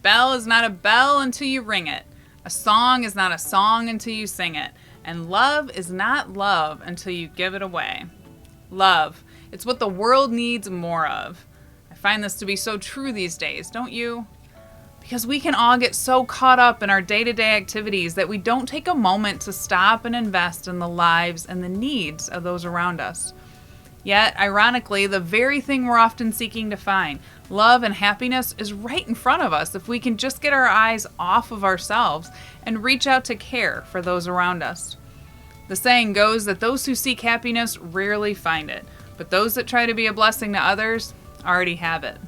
bell is not a bell until you ring it. A song is not a song until you sing it. And love is not love until you give it away. Love. It's what the world needs more of. I find this to be so true these days, don't you? Because we can all get so caught up in our day-to-day activities that we don't take a moment to stop and invest in the lives and the needs of those around us. Yet, ironically, the very thing we're often seeking to find, love and happiness, is right in front of us if we can just get our eyes off of ourselves and reach out to care for those around us. The saying goes that those who seek happiness rarely find it, but those that try to be a blessing to others already have it.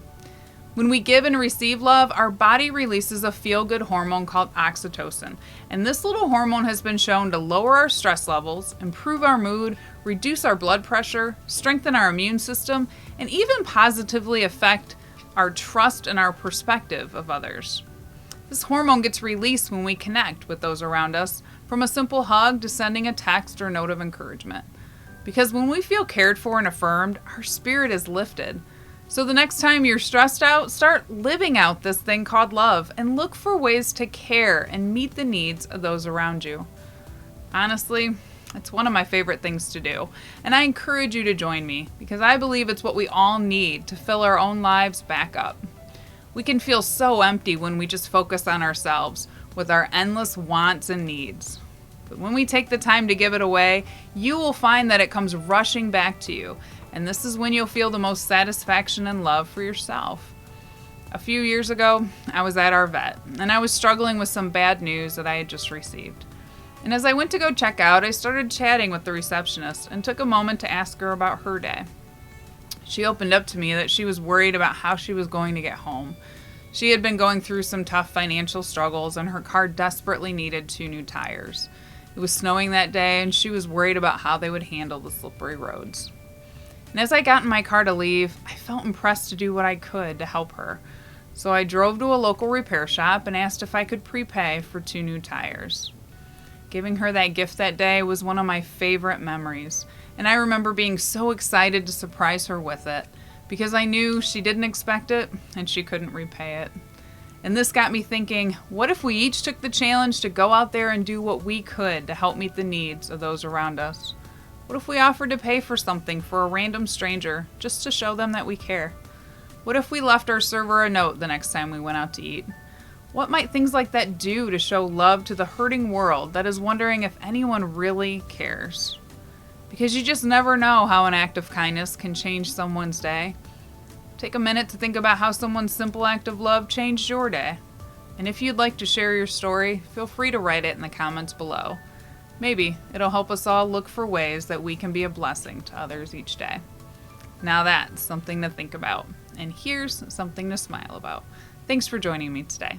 When we give and receive love, our body releases a feel-good hormone called oxytocin. And this little hormone has been shown to lower our stress levels, improve our mood, reduce our blood pressure, strengthen our immune system, and even positively affect our trust and our perspective of others. This hormone gets released when we connect with those around us, from a simple hug to sending a text or note of encouragement. Because when we feel cared for and affirmed, our spirit is lifted. So the next time you're stressed out, start living out this thing called love and look for ways to care and meet the needs of those around you. Honestly, it's one of my favorite things to do, and I encourage you to join me because I believe it's what we all need to fill our own lives back up. We can feel so empty when we just focus on ourselves with our endless wants and needs. But when we take the time to give it away, you will find that it comes rushing back to you. And this is when you'll feel the most satisfaction and love for yourself. A few years ago, I was at our vet, and I was struggling with some bad news that I had just received. And as I went to go check out, I started chatting with the receptionist and took a moment to ask her about her day. She opened up to me that she was worried about how she was going to get home. She had been going through some tough financial struggles, and her car desperately needed 2 new tires. It was snowing that day, and she was worried about how they would handle the slippery roads. And as I got in my car to leave, I felt impressed to do what I could to help her. So I drove to a local repair shop and asked if I could prepay for 2 new tires. Giving her that gift that day was one of my favorite memories, and I remember being so excited to surprise her with it because I knew she didn't expect it and she couldn't repay it. And this got me thinking, what if we each took the challenge to go out there and do what we could to help meet the needs of those around us? What if we offered to pay for something for a random stranger just to show them that we care? What if we left our server a note the next time we went out to eat? What might things like that do to show love to the hurting world that is wondering if anyone really cares? Because you just never know how an act of kindness can change someone's day. Take a minute to think about how someone's simple act of love changed your day. And if you'd like to share your story, feel free to write it in the comments below. Maybe it'll help us all look for ways that we can be a blessing to others each day. Now that's something to think about. And here's something to smile about. Thanks for joining me today.